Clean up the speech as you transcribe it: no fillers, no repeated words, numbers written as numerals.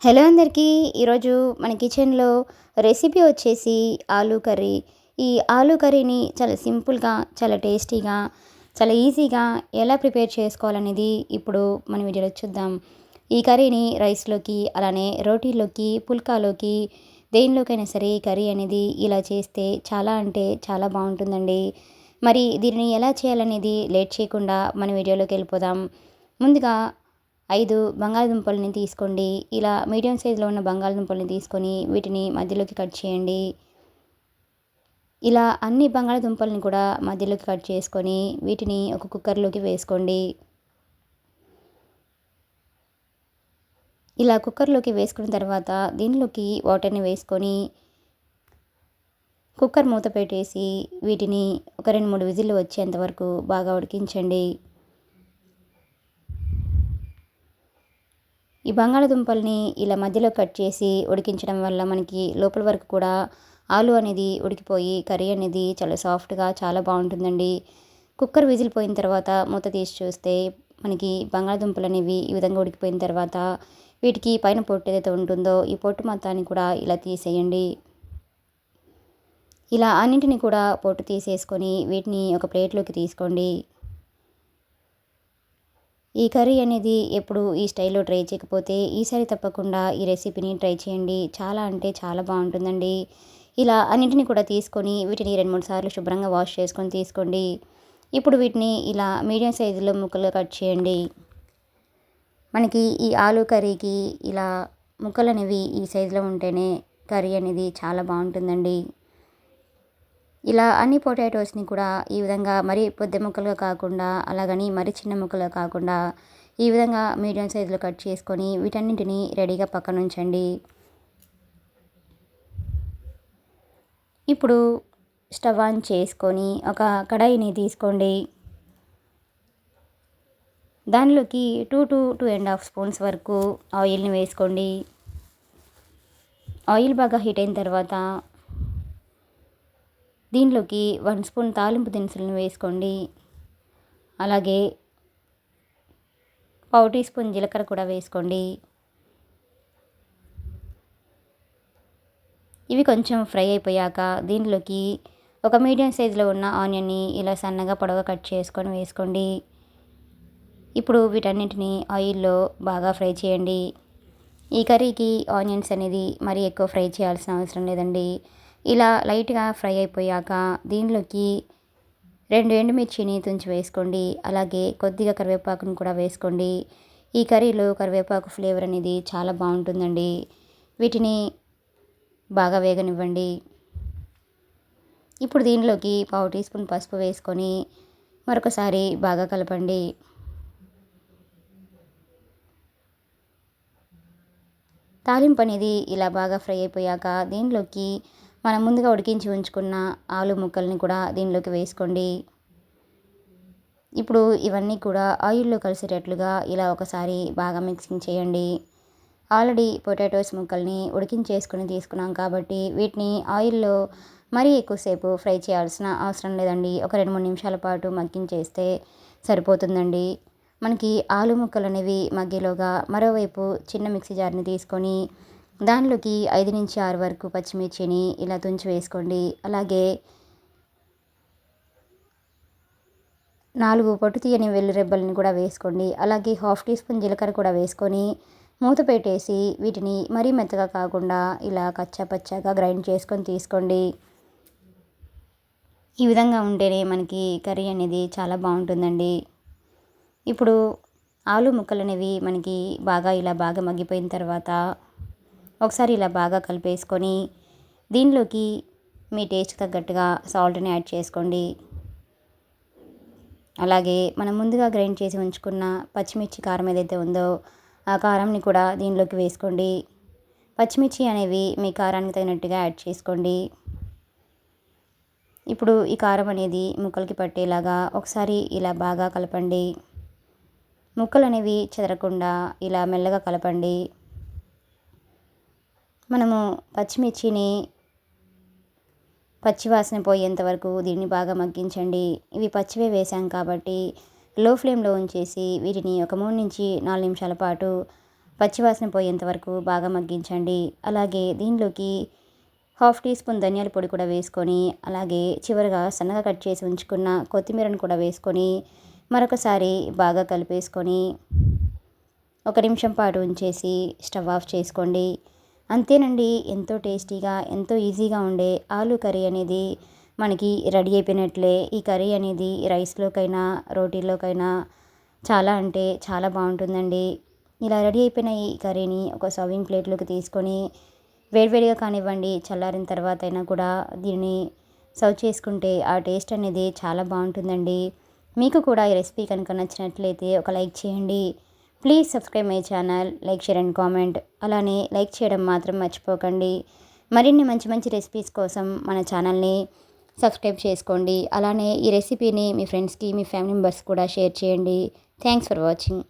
Hello అందరికీ. ఈరోజు మన కిచెన్లో రెసిపీ వచ్చేసి ఆలూ కర్రీ. ఈ ఆలూ కర్రీని చాలా సింపుల్గా, చాలా టేస్టీగా, చాలా ఈజీగా ఎలా ప్రిపేర్ చేసుకోవాలనేది ఇప్పుడు మన వీడియోలో చూద్దాం. ఈ కర్రీని రైస్లోకి, అలానే రోటీలోకి, పుల్కాలోకి, దేనిలోకైనా సరే ఈ కర్రీ అనేది ఇలా చేస్తే చాలా అంటే చాలా బాగుంటుందండి. మరి దీనిని ఎలా చేయాలనేది లేట్ చేయకుండా మన వీడియోలోకి వెళ్ళిపోదాం. ముందుగా 5 బంగాళదుంపల్ని తీసుకోండి. ఇలా మీడియం సైజులో ఉన్న బంగాళదుంపల్ని తీసుకొని వీటిని మధ్యలోకి కట్ చేయండి. ఇలా అన్ని బంగాళదుంపల్ని కూడా మధ్యలోకి కట్ చేసుకొని వీటిని ఒక కుక్కర్లోకి వేసుకోండి. ఇలా కుక్కర్లోకి వేసుకున్న తర్వాత దీనిలోకి వాటర్ని వేసుకొని కుక్కర్ మూత పెట్టేసి వీటిని ఒక 2-3 విజిల్లు వచ్చేంత వరకు బాగా ఉడికించండి. ఈ బంగాళదుంపల్ని ఇలా మధ్యలో కట్ చేసి ఉడికించడం వల్ల మనకి లోపల వరకు కూడా ఆలు అనేది ఉడికిపోయి కర్రీ అనేది చాలా సాఫ్ట్గా చాలా బాగుంటుందండి. కుక్కర్ విజిల్ పోయిన తర్వాత మూత తీసి చూస్తే మనకి బంగాళదుంపలు అనేవి ఈ విధంగా ఉడికిపోయిన తర్వాత వీటికి పైన పొట్టు ఏదైతే ఉంటుందో ఈ పొట్టు మొత్తాన్ని కూడా ఇలా తీసేయండి. ఇలా అన్నింటిని కూడా పొట్టు తీసేసుకొని వీటిని ఒక ప్లేట్లోకి తీసుకోండి. ఈ కర్రీ అనేది ఎప్పుడు ఈ స్టైల్లో ట్రై చేయకపోతే ఈసారి తప్పకుండా ఈ రెసిపీని ట్రై చేయండి. చాలా అంటే చాలా బాగుంటుందండి. ఇలా అన్నింటిని కూడా తీసుకొని వీటిని 2-3 సార్లు శుభ్రంగా వాష్ చేసుకొని తీసుకోండి. ఇప్పుడు వీటిని ఇలా మీడియం సైజులో ముక్కలుగా కట్ చేయండి. మనకి ఈ ఆలూ కర్రీకి ఇలా ముక్కలు అనేవి ఈ సైజులో ఉంటేనే కర్రీ అనేది చాలా బాగుంటుందండి. ఇలా అన్ని పొటాటోస్ని కూడా ఈ విధంగా మరీ పెద్ద ముక్కలుగా కాకుండా, అలాగని మరీ చిన్న ముక్కలుగా కాకుండా ఈ విధంగా మీడియం సైజులో కట్ చేసుకొని వీటన్నింటిని రెడీగా పక్కన ఉంచండి. ఇప్పుడు స్టవ్ ఆన్ చేసుకొని ఒక కడాయిని తీసుకోండి. దానిలోకి 2 to 2.5 స్పూన్స్ వరకు ఆయిల్ని వేసుకోండి. ఆయిల్ బాగా హీట్ అయిన తర్వాత దీనిలోకి 1 స్పూన్ తాలింపు దినుసులను వేసుకోండి. అలాగే పావు టీ స్పూన్ జీలకర్ర కూడా వేసుకోండి. ఇవి కొంచెం ఫ్రై అయిపోయాక దీనిలోకి ఒక మీడియం సైజులో ఉన్న ఆనియన్ని ఇలా సన్నగా పొడవుగా కట్ చేసుకొని వేసుకోండి. ఇప్పుడు వీటన్నింటిని ఆయిల్లో బాగా ఫ్రై చేయండి. ఈ కర్రీకి ఆనియన్స్ అనేది మరీ ఎక్కువ ఫ్రై చేయాల్సిన అవసరం లేదండి. ఇలా లైట్గా ఫ్రై అయిపోయాక దీనిలోకి 2 ఎండుమిర్చిని తుంచి వేసుకోండి. అలాగే కొద్దిగా కరివేపాకును కూడా వేసుకోండి. ఈ కర్రీలో కరివేపాకు ఫ్లేవర్ అనేది చాలా బాగుంటుందండి. వీటిని బాగా వేగనివ్వండి. ఇప్పుడు దీనిలోకి పావు టీ స్పూన్ పసుపు వేసుకొని మరొకసారి బాగా కలపండి. తాలింపు అనేది ఇలా బాగా ఫ్రై అయిపోయాక దీనిలోకి మనం ముందుగా ఉడికించి ఉంచుకున్న ఆలు ముక్కల్ని కూడా దీనిలోకి వేసుకోండి. ఇప్పుడు ఇవన్నీ కూడా ఆయిల్లో కలిసేటట్లుగా ఇలా ఒకసారి బాగా మిక్సింగ్ చేయండి. ఆల్రెడీ పొటాటోస్ ముక్కల్ని ఉడికించేసుకుని తీసుకున్నాం కాబట్టి వీటిని ఆయిల్లో మరీ ఎక్కువసేపు ఫ్రై చేయాల్సిన అవసరం లేదండి. ఒక 2-3 నిమిషాల పాటు మగ్గించేస్తే సరిపోతుందండి. మనకి ఆలు ముక్కలు అనేవి మగ్గేలోగా మరోవైపు చిన్న మిక్సీ జార్ని తీసుకొని దానిలోకి 5-6 వరకు పచ్చిమిర్చిని ఇలా తుంచి వేసుకోండి. అలాగే 4 పొట్టు తీయని వెల్లుల్లి కూడా వేసుకోండి. అలాగే హాఫ్ టీ స్పూన్ జీలకర్ర కూడా వేసుకొని మూత పెట్టేసి వీటిని మరీ మెత్తగా కాకుండా ఇలా కచ్చా పచ్చాగా గ్రైండ్ చేసుకొని తీసుకోండి. ఈ విధంగా ఉంటేనే మనకి కర్రీ అనేది చాలా బాగుంటుందండి. ఇప్పుడు ఆలు ముక్కలు అనేవి మనకి ఇలా బాగా మగ్గిపోయిన తర్వాత ఒకసారి ఇలా బాగా కలిపేసుకొని దీనిలోకి మీ టేస్ట్ తగ్గట్టుగా సాల్ట్ని యాడ్ చేసుకోండి. అలాగే మనం ముందుగా గ్రైండ్ చేసి ఉంచుకున్న పచ్చిమిర్చి కారం ఏదైతే ఉందో ఆ కారంని కూడా దీనిలోకి వేసుకోండి. పచ్చిమిర్చి అనేవి మీ కారానికి తగినట్టుగా యాడ్ చేసుకోండి. ఇప్పుడు ఈ కారం అనేది ముక్కలకి పట్టేలాగా ఒకసారి ఇలా బాగా కలపండి. ముక్కలు అనేవి చెదరకుండా ఇలా మెల్లగా కలపండి. మనము పచ్చిమిర్చిని పచ్చివాసన పోయేంత వరకు దీన్ని బాగా మగ్గించండి. ఇవి పచ్చివే వేసాం కాబట్టి లో ఫ్లేమ్లో ఉంచేసి వీటిని ఒక 3-4 నిమిషాల పాటు పచ్చివాసన పోయేంత వరకు బాగా మగ్గించండి. అలాగే దీనిలోకి హాఫ్ టీ స్పూన్ ధనియాల పొడి కూడా వేసుకొని, అలాగే చివరగా సన్నగా కట్ చేసి ఉంచుకున్న కొత్తిమీరను కూడా వేసుకొని మరొకసారి బాగా కలిపేసుకొని 1 నిమిషం పాటు ఉంచేసి స్టవ్ ఆఫ్ చేసుకోండి. అంతేనండి, ఎంతో టేస్టీగా ఎంతో ఈజీగా ఉండే ఆలూ కర్రీ అనేది మనకి రెడీ అయిపోయినట్లే. ఈ కర్రీ అనేది రైస్లోకైనా రోటీల్లోకైనా చాలా అంటే చాలా బాగుంటుందండి. ఇలా రెడీ అయిపోయిన ఈ కర్రీని ఒక సర్వింగ్ ప్లేట్లోకి తీసుకొని వేడివేడిగా కానివ్వండి, చల్లారిన తర్వాత అయినా కూడా దీన్ని సర్వ్ చేసుకుంటే ఆ టేస్ట్ అనేది చాలా బాగుంటుందండి. మీకు కూడా ఈ రెసిపీ కనుక నచ్చినట్లయితే ఒక లైక్ చేయండి. Please subscribe my channel, like share and comment. అలానే లైక్ చేయడం మాత్రం మర్చిపోకండి. మరిన్ని మంచి మంచి రెసిపీస్ కోసం మన ఛానల్ని సబ్స్క్రైబ్ చేసుకోండి. అలానే ఈ రెసిపీని మీ ఫ్రెండ్స్కి, మీ ఫ్యామిలీ మెంబర్స్ కూడా షేర్ చేయండి. Thanks for watching.